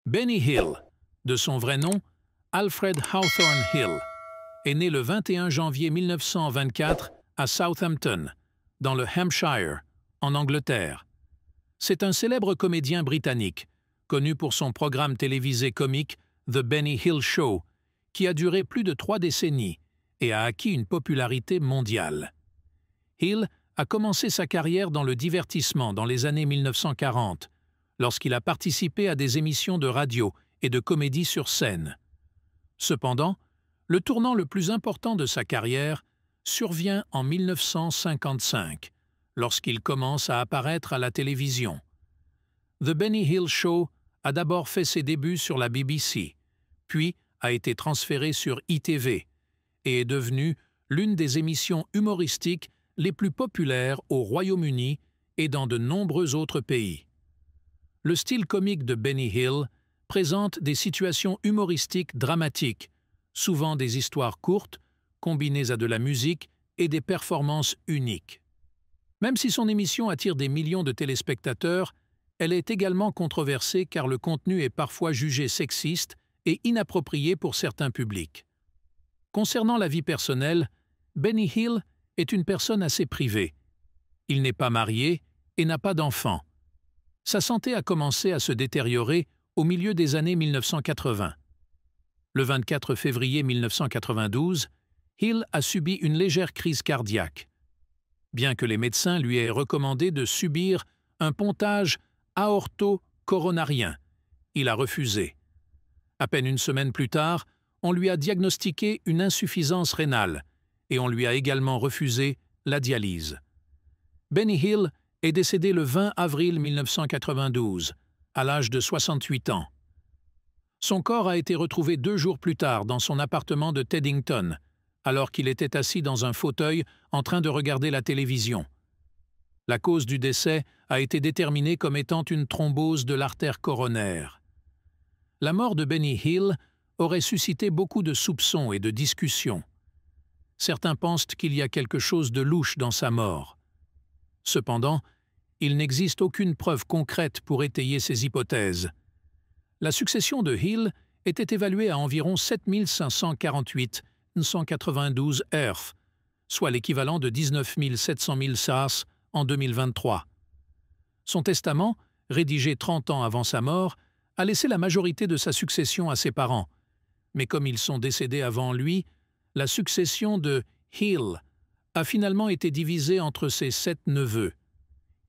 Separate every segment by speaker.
Speaker 1: Benny Hill, de son vrai nom, Alfred Hawthorne Hill, est né le 21 janvier 1924 à Southampton, dans le Hampshire, en Angleterre. C'est un célèbre comédien britannique, connu pour son programme télévisé comique The Benny Hill Show, qui a duré plus de 3 décennies et a acquis une popularité mondiale. Hill a commencé sa carrière dans le divertissement dans les années 1940, lorsqu'il a participé à des émissions de radio et de comédie sur scène. Cependant, le tournant le plus important de sa carrière survient en 1955, lorsqu'il commence à apparaître à la télévision. The Benny Hill Show a d'abord fait ses débuts sur la BBC, puis a été transféré sur ITV et est devenu l'une des émissions humoristiques les plus populaires au Royaume-Uni et dans de nombreux autres pays. Le style comique de Benny Hill présente des situations humoristiques dramatiques, souvent des histoires courtes, combinées à de la musique et des performances uniques. Même si son émission attire des millions de téléspectateurs, elle est également controversée car le contenu est parfois jugé sexiste et inapproprié pour certains publics. Concernant la vie personnelle, Benny Hill est une personne assez privée. Il n'est pas marié et n'a pas d'enfant. Sa santé a commencé à se détériorer au milieu des années 1980. Le 24 février 1992, Hill a subi une légère crise cardiaque. Bien que les médecins lui aient recommandé de subir un pontage aorto-coronarien, il a refusé. À peine une semaine plus tard, on lui a diagnostiqué une insuffisance rénale et on lui a également refusé la dialyse. Benny Hill est décédé le 20 avril 1992, à l'âge de 68 ans. Son corps a été retrouvé 2 jours plus tard dans son appartement de Teddington, alors qu'il était assis dans un fauteuil en train de regarder la télévision. La cause du décès a été déterminée comme étant une thrombose de l'artère coronaire. La mort de Benny Hill aurait suscité beaucoup de soupçons et de discussions. Certains pensent qu'il y a quelque chose de louche dans sa mort. Cependant, il n'existe aucune preuve concrète pour étayer ces hypothèses. La succession de Hill était évaluée à environ 7 548,192 Earth, soit l'équivalent de 19 700 000 SARS en 2023. Son testament, rédigé 30 ans avant sa mort, a laissé la majorité de sa succession à ses parents, mais comme ils sont décédés avant lui, la succession de Hill a finalement été divisée entre ses 7 neveux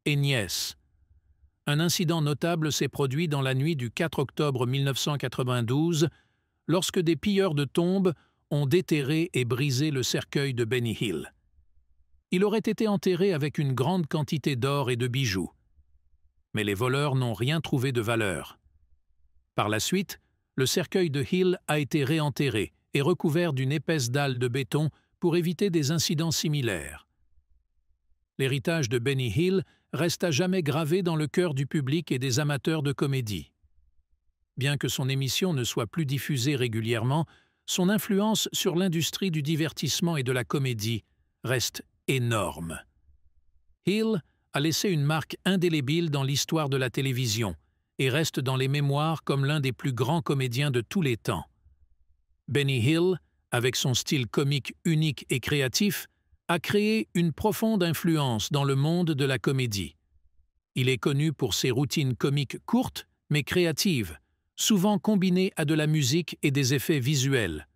Speaker 1: et nièces. Un incident notable s'est produit dans la nuit du 4 octobre 1992, lorsque des pilleurs de tombes ont déterré et brisé le cercueil de Benny Hill. Il aurait été enterré avec une grande quantité d'or et de bijoux. Mais les voleurs n'ont rien trouvé de valeur. Par la suite, le cercueil de Hill a été réenterré et recouvert d'une épaisse dalle de béton pour éviter des incidents similaires. L'héritage de Benny Hill reste à jamais gravé dans le cœur du public et des amateurs de comédie. Bien que son émission ne soit plus diffusée régulièrement, son influence sur l'industrie du divertissement et de la comédie reste énorme. Hill a laissé une marque indélébile dans l'histoire de la télévision et reste dans les mémoires comme l'un des plus grands comédiens de tous les temps. Benny Hill, avec son style comique unique et créatif, a créé une profonde influence dans le monde de la comédie. Il est connu pour ses routines comiques courtes mais créatives, souvent combinées à de la musique et des effets visuels.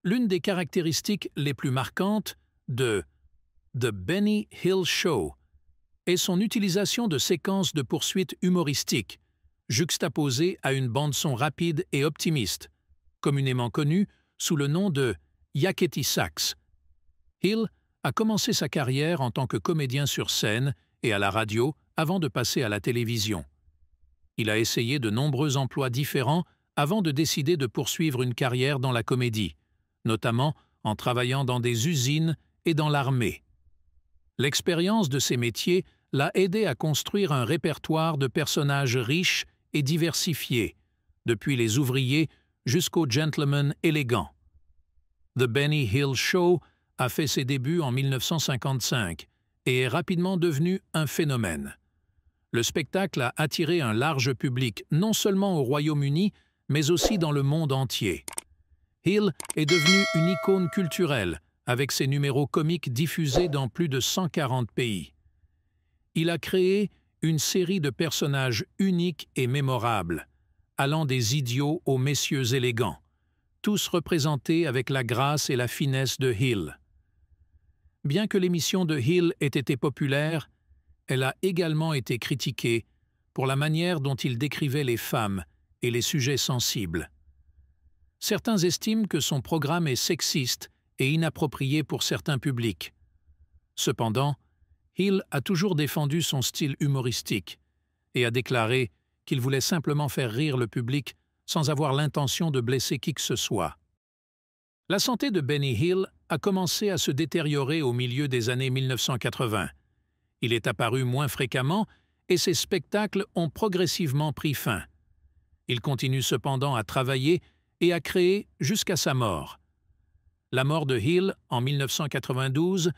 Speaker 1: L'une des caractéristiques les plus marquantes de The Benny Hill Show est son utilisation de séquences de poursuites humoristiques, juxtaposées à une bande-son rapide et optimiste, communément connue sous le nom de Yakety Sax. Hill a commencé sa carrière en tant que comédien sur scène et à la radio avant de passer à la télévision. Il a essayé de nombreux emplois différents avant de décider de poursuivre une carrière dans la comédie, notamment en travaillant dans des usines et dans l'armée. L'expérience de ces métiers l'a aidé à construire un répertoire de personnages riches et diversifiés, depuis les ouvriers jusqu'aux gentlemen élégants. The Benny Hill Show a fait ses débuts en 1955 et est rapidement devenu un phénomène. Le spectacle a attiré un large public, non seulement au Royaume-Uni, mais aussi dans le monde entier. Hill est devenu une icône culturelle, avec ses numéros comiques diffusés dans plus de 140 pays. Il a créé une série de personnages uniques et mémorables, allant des idiots aux messieurs élégants, tous représentés avec la grâce et la finesse de Hill. Bien que l'émission de Hill ait été populaire, elle a également été critiquée pour la manière dont il décrivait les femmes et les sujets sensibles. Certains estiment que son programme est sexiste et inapproprié pour certains publics. Cependant, Hill a toujours défendu son style humoristique et a déclaré qu'il voulait simplement faire rire le public sans avoir l'intention de blesser qui que ce soit. La santé de Benny Hill a commencé à se détériorer au milieu des années 1980. Il est apparu moins fréquemment et ses spectacles ont progressivement pris fin. Il continue cependant à travailler et à créer jusqu'à sa mort. La mort de Hill, en 1992,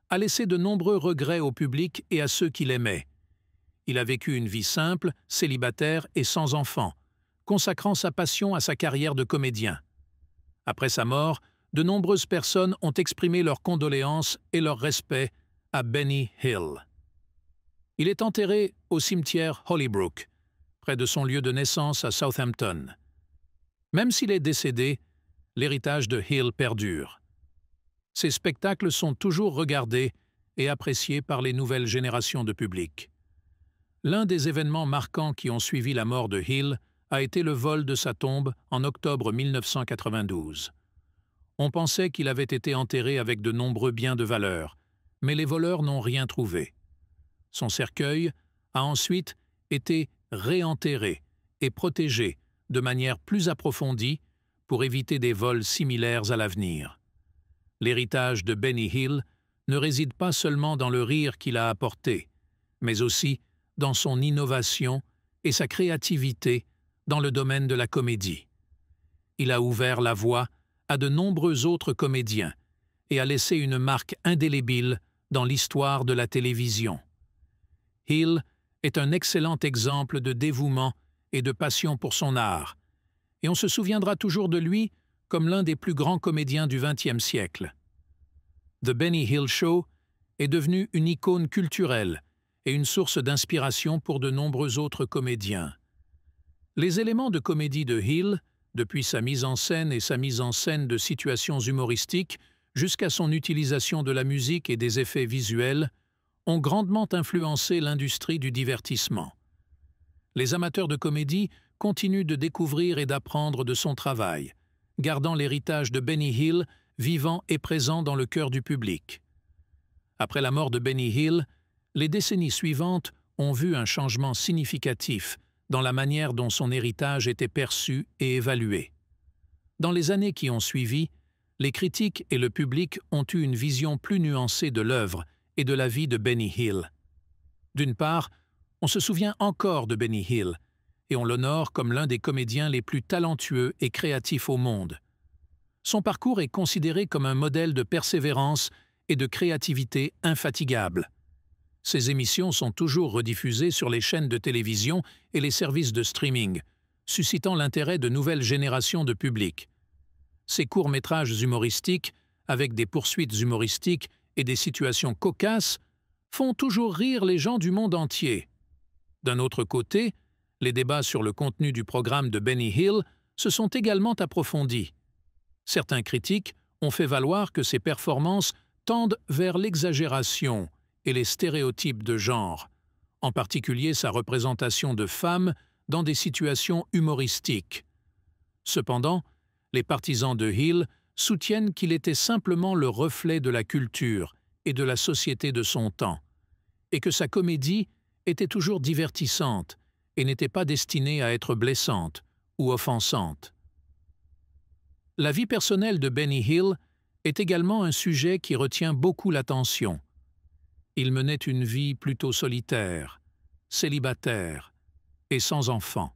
Speaker 1: a laissé de nombreux regrets au public et à ceux qui l'aimaient. Il a vécu une vie simple, célibataire et sans enfant, consacrant sa passion à sa carrière de comédien. Après sa mort, de nombreuses personnes ont exprimé leurs condoléances et leur respect à Benny Hill. Il est enterré au cimetière Hollybrook, près de son lieu de naissance à Southampton. Même s'il est décédé, l'héritage de Hill perdure. Ses spectacles sont toujours regardés et appréciés par les nouvelles générations de public. L'un des événements marquants qui ont suivi la mort de Hill a été le vol de sa tombe en octobre 1992. On pensait qu'il avait été enterré avec de nombreux biens de valeur, mais les voleurs n'ont rien trouvé. Son cercueil a ensuite été réenterré et protégé de manière plus approfondie pour éviter des vols similaires à l'avenir. L'héritage de Benny Hill ne réside pas seulement dans le rire qu'il a apporté, mais aussi dans son innovation et sa créativité dans le domaine de la comédie. Il a ouvert la voie à de nombreux autres comédiens et a laissé une marque indélébile dans l'histoire de la télévision. Hill est un excellent exemple de dévouement et de passion pour son art, et on se souviendra toujours de lui comme l'un des plus grands comédiens du XXe siècle. The Benny Hill Show est devenu une icône culturelle et une source d'inspiration pour de nombreux autres comédiens. Les éléments de comédie de Hill, depuis sa mise en scène et sa mise en scène de situations humoristiques jusqu'à son utilisation de la musique et des effets visuels, ont grandement influencé l'industrie du divertissement. Les amateurs de comédie continuent de découvrir et d'apprendre de son travail, gardant l'héritage de Benny Hill vivant et présent dans le cœur du public. Après la mort de Benny Hill, les décennies suivantes ont vu un changement significatif dans la manière dont son héritage était perçu et évalué. Dans les années qui ont suivi, les critiques et le public ont eu une vision plus nuancée de l'œuvre et de la vie de Benny Hill. D'une part, on se souvient encore de Benny Hill, et on l'honore comme l'un des comédiens les plus talentueux et créatifs au monde. Son parcours est considéré comme un modèle de persévérance et de créativité infatigable. Ses émissions sont toujours rediffusées sur les chaînes de télévision et les services de streaming, suscitant l'intérêt de nouvelles générations de public. Ses courts-métrages humoristiques, avec des poursuites humoristiques et des situations cocasses, font toujours rire les gens du monde entier. D'un autre côté, les débats sur le contenu du programme de Benny Hill se sont également approfondis. Certains critiques ont fait valoir que ses performances tendent vers l'exagération et les stéréotypes de genre, en particulier sa représentation de femmes dans des situations humoristiques. Cependant, les partisans de Hill soutiennent qu'il était simplement le reflet de la culture et de la société de son temps, et que sa comédie était toujours divertissante et n'était pas destinée à être blessante ou offensante. La vie personnelle de Benny Hill est également un sujet qui retient beaucoup l'attention. Il menait une vie plutôt solitaire, célibataire et sans enfant.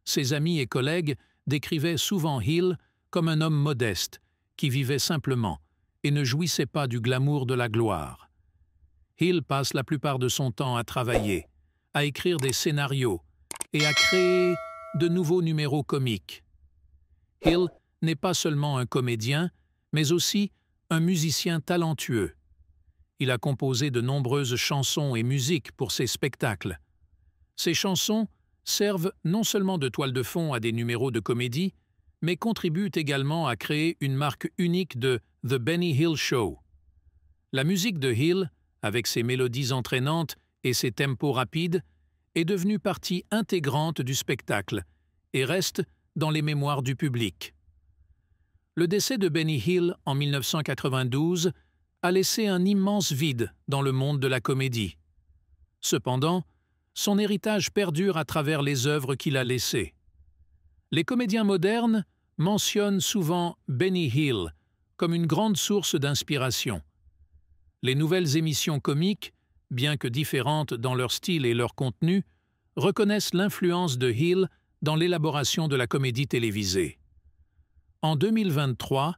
Speaker 1: Ses amis et collègues décrivaient souvent Hill comme un homme modeste, qui vivait simplement et ne jouissait pas du glamour de la gloire. Hill passe la plupart de son temps à travailler, à écrire des scénarios et à créer de nouveaux numéros comiques. Hill n'est pas seulement un comédien, mais aussi un musicien talentueux. Il a composé de nombreuses chansons et musiques pour ses spectacles. Ces chansons servent non seulement de toile de fond à des numéros de comédie, mais contribuent également à créer une marque unique de The Benny Hill Show. La musique de Hill, avec ses mélodies entraînantes et ses tempos rapides, est devenue partie intégrante du spectacle et reste dans les mémoires du public. Le décès de Benny Hill en 1992 a laissé un immense vide dans le monde de la comédie. Cependant, son héritage perdure à travers les œuvres qu'il a laissées. Les comédiens modernes mentionnent souvent Benny Hill comme une grande source d'inspiration. Les nouvelles émissions comiques, bien que différentes dans leur style et leur contenu, reconnaissent l'influence de Hill dans l'élaboration de la comédie télévisée. En 2023,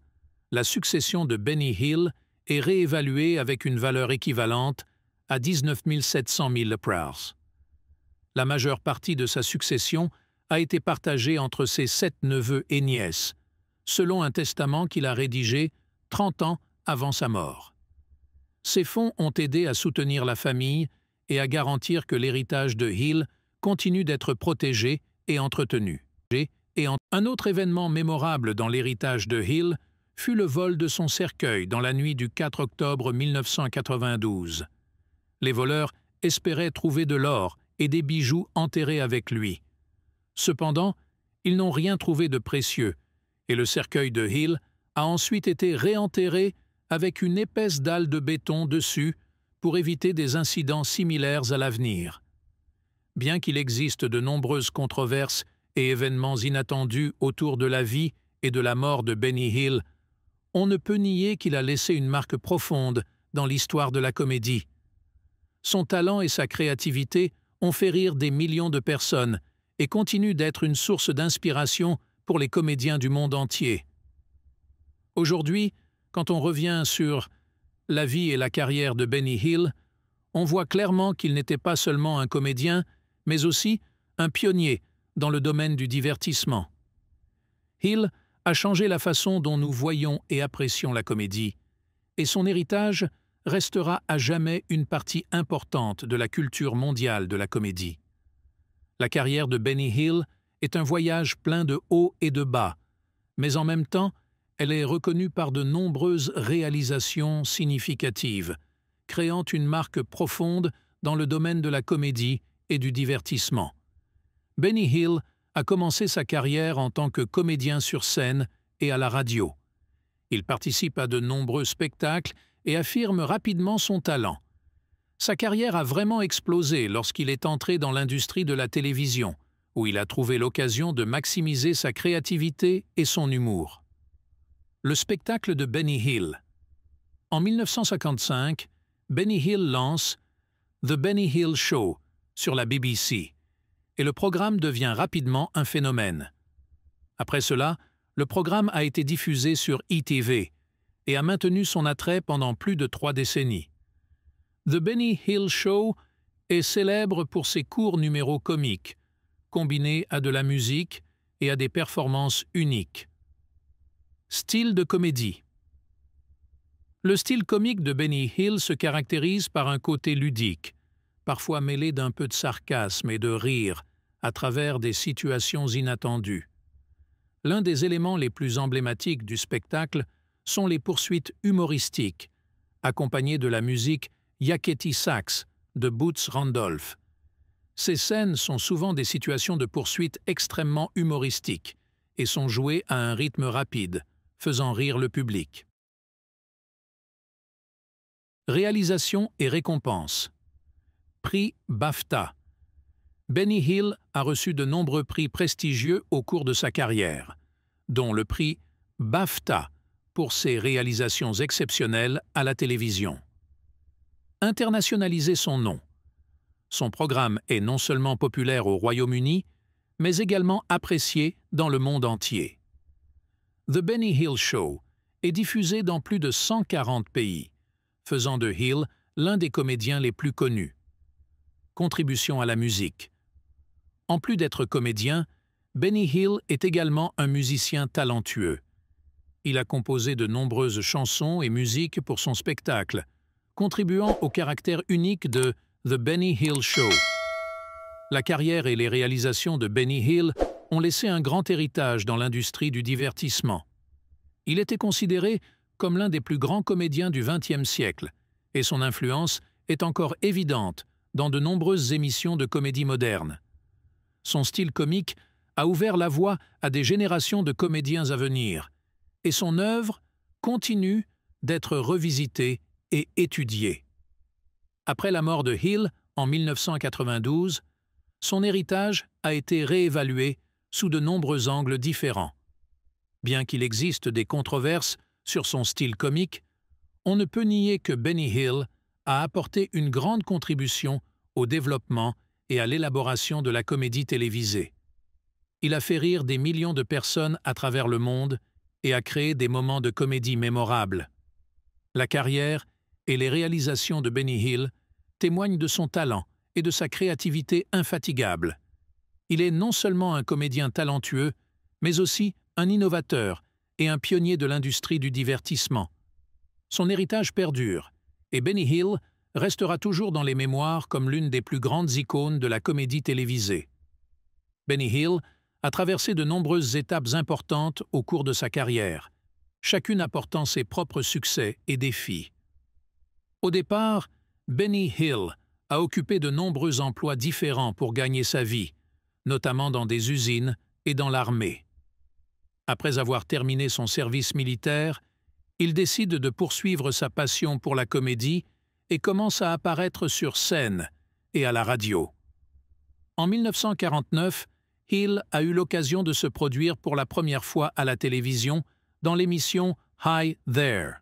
Speaker 1: la succession de Benny Hill est réévaluée avec une valeur équivalente à 19 700 000 $. La majeure partie de sa succession a été partagée entre ses 7 neveux et nièces, selon un testament qu'il a rédigé 30 ans avant sa mort. Ces fonds ont aidé à soutenir la famille et à garantir que l'héritage de Hill continue d'être protégé et entretenu. Un autre événement mémorable dans l'héritage de Hill fut le vol de son cercueil dans la nuit du 4 octobre 1992. Les voleurs espéraient trouver de l'or et des bijoux enterrés avec lui. Cependant, ils n'ont rien trouvé de précieux, et le cercueil de Hill a ensuite été réenterré avec une épaisse dalle de béton dessus pour éviter des incidents similaires à l'avenir. Bien qu'il existe de nombreuses controverses et événements inattendus autour de la vie et de la mort de Benny Hill, on ne peut nier qu'il a laissé une marque profonde dans l'histoire de la comédie. Son talent et sa créativité ont fait rire des millions de personnes et continuent d'être une source d'inspiration pour les comédiens du monde entier. Aujourd'hui, quand on revient sur la vie et la carrière de Benny Hill, on voit clairement qu'il n'était pas seulement un comédien, mais aussi un pionnier dans le domaine du divertissement. Hill a changé la façon dont nous voyons et apprécions la comédie, et son héritage restera à jamais une partie importante de la culture mondiale de la comédie. La carrière de Benny Hill est un voyage plein de hauts et de bas, mais en même temps, elle est reconnue par de nombreuses réalisations significatives, créant une marque profonde dans le domaine de la comédie et du divertissement. Benny Hill a commencé sa carrière en tant que comédien sur scène et à la radio. Il participe à de nombreux spectacles et affirme rapidement son talent. Sa carrière a vraiment explosé lorsqu'il est entré dans l'industrie de la télévision, où il a trouvé l'occasion de maximiser sa créativité et son humour. Le spectacle de Benny Hill. En 1955, Benny Hill lance The Benny Hill Show sur la BBC, et le programme devient rapidement un phénomène. Après cela, le programme a été diffusé sur ETV et a maintenu son attrait pendant plus de 3 décennies. The Benny Hill Show est célèbre pour ses courts numéros comiques, combinés à de la musique et à des performances uniques. Style de comédie. Le style comique de Benny Hill se caractérise par un côté ludique, parfois mêlé d'un peu de sarcasme et de rire, à travers des situations inattendues. L'un des éléments les plus emblématiques du spectacle sont les poursuites humoristiques, accompagnées de la musique Yakety Sax de Boots Randolph. Ces scènes sont souvent des situations de poursuite extrêmement humoristiques et sont jouées à un rythme rapide, faisant rire le public. Réalisation et récompenses. Prix BAFTA. Benny Hill a reçu de nombreux prix prestigieux au cours de sa carrière, dont le prix BAFTA pour ses réalisations exceptionnelles à la télévision. Internationaliser son nom. Son programme est non seulement populaire au Royaume-Uni, mais également apprécié dans le monde entier. The Benny Hill Show est diffusé dans plus de 140 pays, faisant de Hill l'un des comédiens les plus connus. contribution à la musique. En plus d'être comédien, Benny Hill est également un musicien talentueux. Il a composé de nombreuses chansons et musiques pour son spectacle, contribuant au caractère unique de The Benny Hill Show. La carrière et les réalisations de Benny Hill ont laissé un grand héritage dans l'industrie du divertissement. Il était considéré comme l'un des plus grands comédiens du XXe siècle, et son influence est encore évidente dans de nombreuses émissions de comédie moderne. Son style comique a ouvert la voie à des générations de comédiens à venir, et son œuvre continue d'être revisitée et étudiée. Après la mort de Hill en 1992, son héritage a été réévalué sous de nombreux angles différents. Bien qu'il existe des controverses sur son style comique, on ne peut nier que Benny Hill a apporté une grande contribution au développement et à l'élaboration de la comédie télévisée. Il a fait rire des millions de personnes à travers le monde et a créé des moments de comédie mémorables. La carrière et les réalisations de Benny Hill témoignent de son talent et de sa créativité infatigable. Il est non seulement un comédien talentueux, mais aussi un innovateur et un pionnier de l'industrie du divertissement. Son héritage perdure, et Benny Hill restera toujours dans les mémoires comme l'une des plus grandes icônes de la comédie télévisée. Benny Hill a traversé de nombreuses étapes importantes au cours de sa carrière, chacune apportant ses propres succès et défis. Au départ, Benny Hill a occupé de nombreux emplois différents pour gagner sa vie, notamment dans des usines et dans l'armée. Après avoir terminé son service militaire, il décide de poursuivre sa passion pour la comédie et commence à apparaître sur scène et à la radio. En 1949, Hill a eu l'occasion de se produire pour la première fois à la télévision dans l'émission Hi There.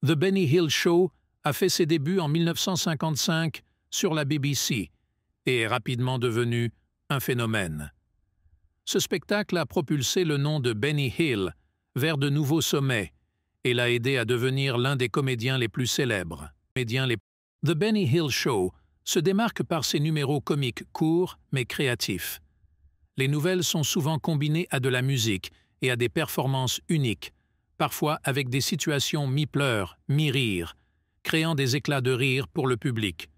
Speaker 1: The Benny Hill Show a fait ses débuts en 1955 sur la BBC et est rapidement devenu un phénomène. Ce spectacle a propulsé le nom de Benny Hill vers de nouveaux sommets et l'a aidé à devenir l'un des comédiens les plus célèbres. The Benny Hill Show se démarque par ses numéros comiques courts mais créatifs. Les nouvelles sont souvent combinées à de la musique et à des performances uniques, parfois avec des situations mi-pleurs, mi-rire, créant des éclats de rire pour le public.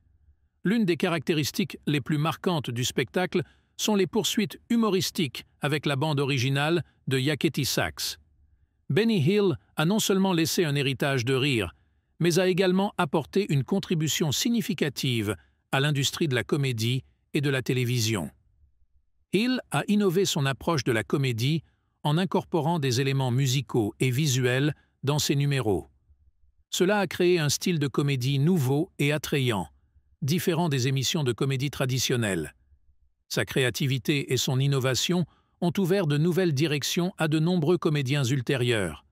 Speaker 1: L'une des caractéristiques les plus marquantes du spectacle sont les poursuites humoristiques avec la bande originale de Yakety Sax. Benny Hill a non seulement laissé un héritage de rire, mais a également apporté une contribution significative à l'industrie de la comédie et de la télévision. Hill a innové son approche de la comédie en incorporant des éléments musicaux et visuels dans ses numéros. Cela a créé un style de comédie nouveau et attrayant, différent des émissions de comédie traditionnelles. Sa créativité et son innovation ont ouvert de nouvelles directions à de nombreux comédiens ultérieurs.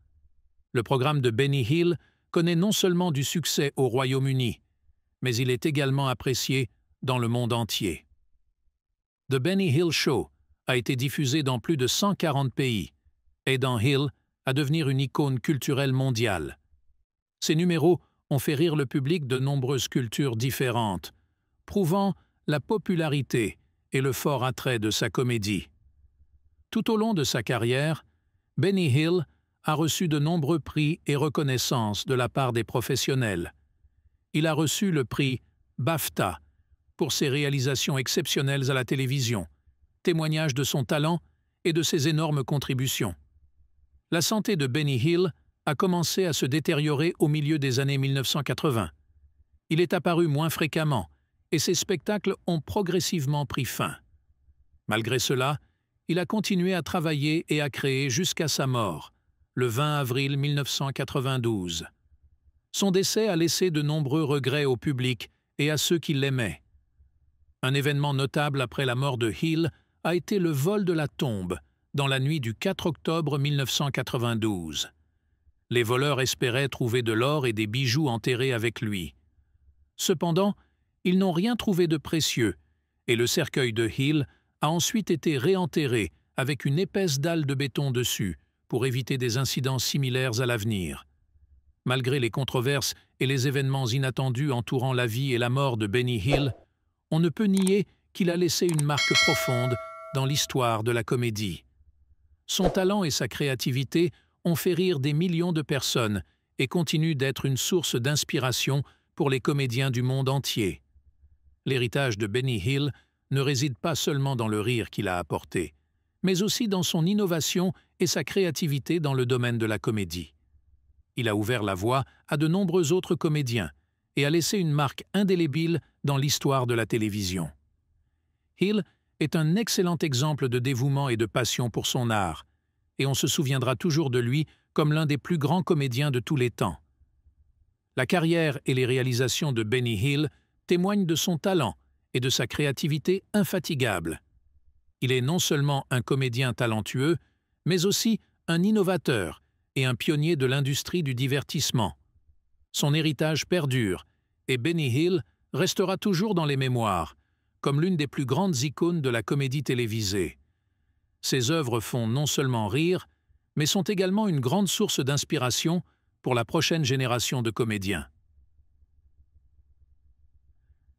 Speaker 1: Le programme de Benny Hill connaît non seulement du succès au Royaume-Uni, mais il est également apprécié dans le monde entier. The Benny Hill Show a été diffusé dans plus de 140 pays, aidant Hill à devenir une icône culturelle mondiale. Ses numéros ont fait rire le public de nombreuses cultures différentes, prouvant la popularité et le fort attrait de sa comédie. Tout au long de sa carrière, Benny Hill a reçu de nombreux prix et reconnaissances de la part des professionnels. Il a reçu le prix BAFTA pour ses réalisations exceptionnelles à la télévision, témoignage de son talent et de ses énormes contributions. La santé de Benny Hill a commencé à se détériorer au milieu des années 1980. Il est apparu moins fréquemment et ses spectacles ont progressivement pris fin. Malgré cela, il a continué à travailler et à créer jusqu'à sa mort, le 20 avril 1992. Son décès a laissé de nombreux regrets au public et à ceux qui l'aimaient. Un événement notable après la mort de Hill a été le vol de la tombe dans la nuit du 4 octobre 1992. Les voleurs espéraient trouver de l'or et des bijoux enterrés avec lui. Cependant, ils n'ont rien trouvé de précieux et le cercueil de Hill a ensuite été réenterré avec une épaisse dalle de béton dessus pour éviter des incidents similaires à l'avenir. Malgré les controverses et les événements inattendus entourant la vie et la mort de Benny Hill, on ne peut nier qu'il a laissé une marque profonde dans l'histoire de la comédie. Son talent et sa créativité ont fait rire des millions de personnes et continuent d'être une source d'inspiration pour les comédiens du monde entier. L'héritage de Benny Hill ne réside pas seulement dans le rire qu'il a apporté, mais aussi dans son innovation et sa créativité dans le domaine de la comédie. Il a ouvert la voie à de nombreux autres comédiens et a laissé une marque indélébile dans l'histoire de la télévision. Hill est un excellent exemple de dévouement et de passion pour son art, et on se souviendra toujours de lui comme l'un des plus grands comédiens de tous les temps. La carrière et les réalisations de Benny Hill témoignent de son talent et de sa créativité infatigable. Il est non seulement un comédien talentueux, mais aussi un innovateur et un pionnier de l'industrie du divertissement. Son héritage perdure, et Benny Hill restera toujours dans les mémoires, comme l'une des plus grandes icônes de la comédie télévisée. Ses œuvres font non seulement rire, mais sont également une grande source d'inspiration pour la prochaine génération de comédiens.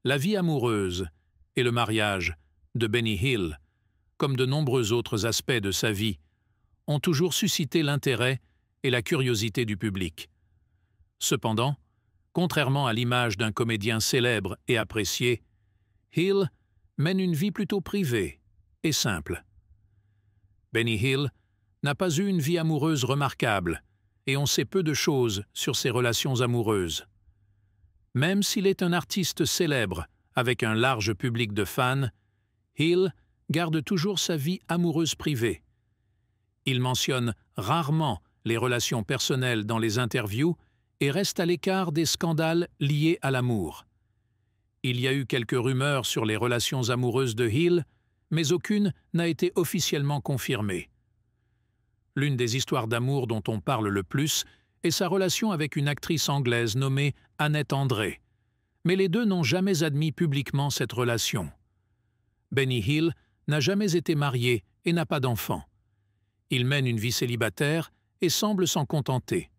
Speaker 1: La vie amoureuse et le mariage de Benny Hill, comme de nombreux autres aspects de sa vie, ont toujours suscité l'intérêt et la curiosité du public. Cependant, contrairement à l'image d'un comédien célèbre et apprécié, Hill mène une vie plutôt privée et simple. Benny Hill n'a pas eu une vie amoureuse remarquable, et on sait peu de choses sur ses relations amoureuses. Même s'il est un artiste célèbre avec un large public de fans, Hill garde toujours sa vie amoureuse privée. Il mentionne rarement les relations personnelles dans les interviews et reste à l'écart des scandales liés à l'amour. Il y a eu quelques rumeurs sur les relations amoureuses de Hill, mais aucune n'a été officiellement confirmée. L'une des histoires d'amour dont on parle le plus est sa relation avec une actrice anglaise nommée Annette André, mais les deux n'ont jamais admis publiquement cette relation. Benny Hill n'a jamais été marié et n'a pas d'enfant. Il mène une vie célibataire et semble s'en contenter.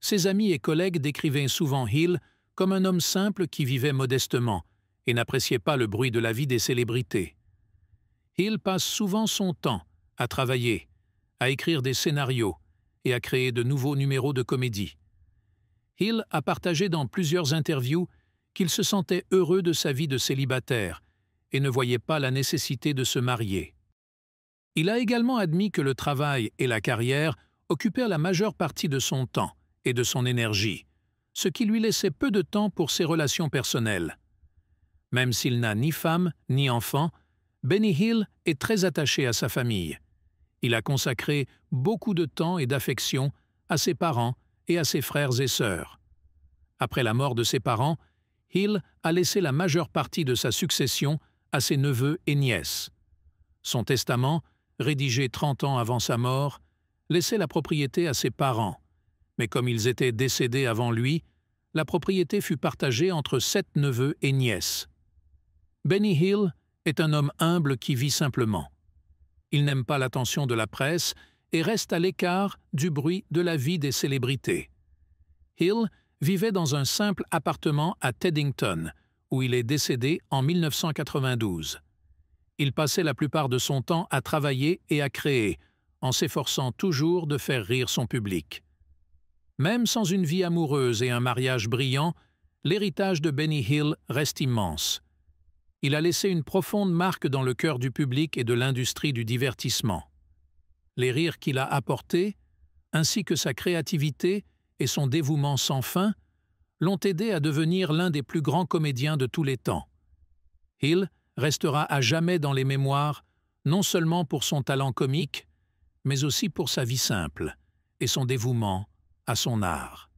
Speaker 1: Ses amis et collègues décrivaient souvent Hill comme un homme simple qui vivait modestement et n'appréciait pas le bruit de la vie des célébrités. Hill passe souvent son temps à travailler, à écrire des scénarios et à créer de nouveaux numéros de comédie. Hill a partagé dans plusieurs interviews qu'il se sentait heureux de sa vie de célibataire et ne voyait pas la nécessité de se marier. Il a également admis que le travail et la carrière occupèrent la majeure partie de son temps et de son énergie, ce qui lui laissait peu de temps pour ses relations personnelles. Même s'il n'a ni femme ni enfant, Benny Hill est très attaché à sa famille. Il a consacré beaucoup de temps et d'affection à ses parents et à ses frères et sœurs. Après la mort de ses parents, Hill a laissé la majeure partie de sa succession à ses neveux et nièces. Son testament, rédigé 30 ans avant sa mort, laissait la propriété à ses parents, mais comme ils étaient décédés avant lui, la propriété fut partagée entre 7 neveux et nièces. Benny Hill est un homme humble qui vit simplement. Il n'aime pas l'attention de la presse et reste à l'écart du bruit de la vie des célébrités. Hill vivait dans un simple appartement à Teddington, où il est décédé en 1992. Il passait la plupart de son temps à travailler et à créer, en s'efforçant toujours de faire rire son public. Même sans une vie amoureuse et un mariage brillant, l'héritage de Benny Hill reste immense. Il a laissé une profonde marque dans le cœur du public et de l'industrie du divertissement. Les rires qu'il a apportés, ainsi que sa créativité et son dévouement sans fin, l'ont aidé à devenir l'un des plus grands comédiens de tous les temps. Hill restera à jamais dans les mémoires, non seulement pour son talent comique, mais aussi pour sa vie simple et son dévouement à son art.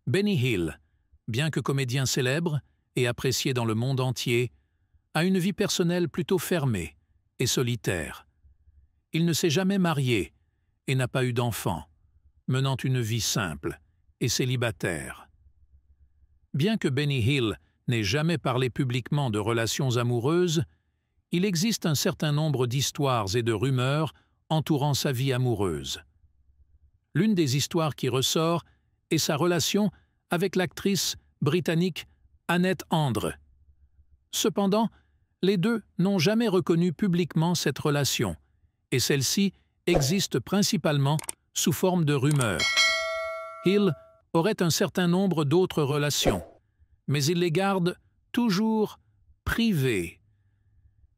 Speaker 1: Benny Hill, bien que comédien célèbre et apprécié dans le monde entier, a une vie personnelle plutôt fermée et solitaire. Il ne s'est jamais marié et n'a pas eu d'enfant, menant une vie simple et célibataire. Bien que Benny Hill n'ait jamais parlé publiquement de relations amoureuses, il existe un certain nombre d'histoires et de rumeurs entourant sa vie amoureuse. L'une des histoires qui ressort est sa relation avec l'actrice britannique Annette André. Cependant, les deux n'ont jamais reconnu publiquement cette relation, et celle-ci existe principalement sous forme de rumeurs. Hill aurait un certain nombre d'autres relations, mais il les garde toujours privées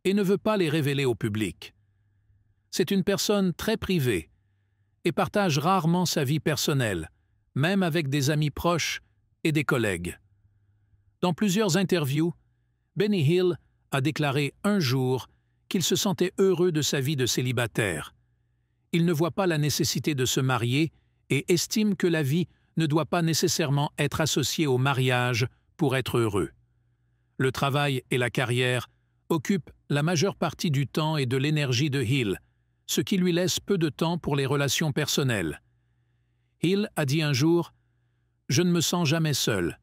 Speaker 1: et ne veut pas les révéler au public. C'est une personne très privée et partage rarement sa vie personnelle, même avec des amis proches et des collègues. Dans plusieurs interviews, Benny Hill a déclaré un jour qu'il se sentait heureux de sa vie de célibataire. Il ne voit pas la nécessité de se marier et estime que la vie ne doit pas nécessairement être associée au mariage pour être heureux. Le travail et la carrière occupent la majeure partie du temps et de l'énergie de Hill, ce qui lui laisse peu de temps pour les relations personnelles. Hill a dit un jour « Je ne me sens jamais seul.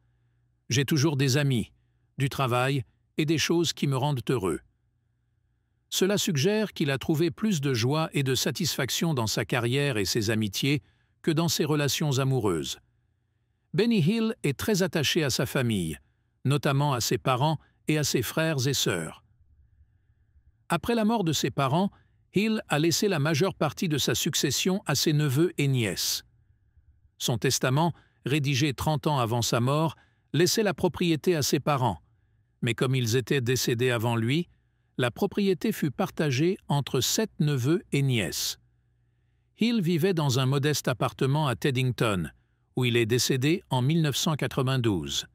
Speaker 1: J'ai toujours des amis, du travail et des choses qui me rendent heureux. » Cela suggère qu'il a trouvé plus de joie et de satisfaction dans sa carrière et ses amitiés que dans ses relations amoureuses. Benny Hill est très attaché à sa famille, notamment à ses parents et à ses frères et sœurs. Après la mort de ses parents, Hill a laissé la majeure partie de sa succession à ses neveux et nièces. Son testament, rédigé 30 ans avant sa mort, laissait la propriété à ses parents, mais comme ils étaient décédés avant lui, la propriété fut partagée entre 7 neveux et nièces. Hill vivait dans un modeste appartement à Teddington, où il est décédé en 1992.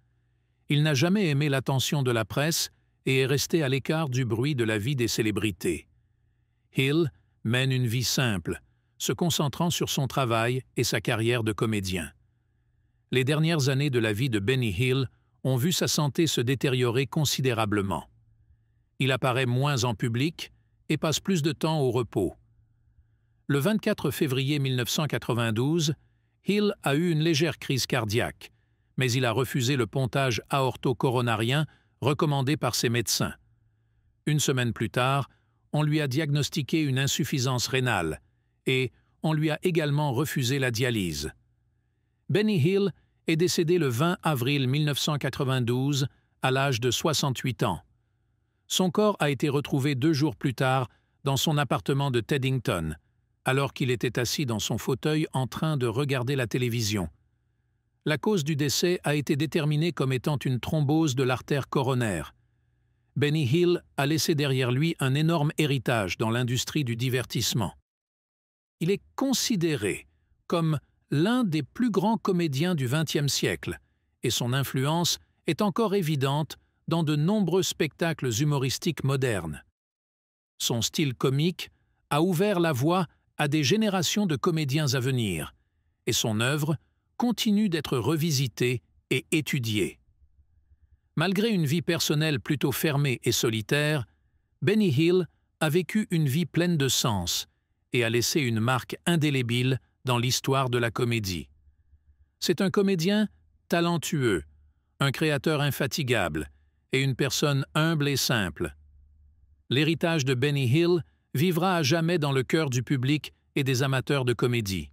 Speaker 1: Il n'a jamais aimé l'attention de la presse et est resté à l'écart du bruit de la vie des célébrités. Hill mène une vie simple, se concentrant sur son travail et sa carrière de comédien. Les dernières années de la vie de Benny Hill ont vu sa santé se détériorer considérablement. Il apparaît moins en public et passe plus de temps au repos. Le 24 février 1992, Hill a eu une légère crise cardiaque, mais il a refusé le pontage aorto-coronarien recommandé par ses médecins. Une semaine plus tard, on lui a diagnostiqué une insuffisance rénale et on lui a également refusé la dialyse. Benny Hill est décédé le 20 avril 1992 à l'âge de 68 ans. Son corps a été retrouvé 2 jours plus tard dans son appartement de Teddington, alors qu'il était assis dans son fauteuil en train de regarder la télévision. La cause du décès a été déterminée comme étant une thrombose de l'artère coronaire. Benny Hill a laissé derrière lui un énorme héritage dans l'industrie du divertissement. Il est considéré comme l'un des plus grands comédiens du XXe siècle et son influence est encore évidente dans de nombreux spectacles humoristiques modernes. Son style comique a ouvert la voie à des générations de comédiens à venir, et son œuvre continue d'être revisitée et étudiée. Malgré une vie personnelle plutôt fermée et solitaire, Benny Hill a vécu une vie pleine de sens et a laissé une marque indélébile dans l'histoire de la comédie. C'est un comédien talentueux, un créateur infatigable et une personne humble et simple. L'héritage de Benny Hill vivra à jamais dans le cœur du public et des amateurs de comédie.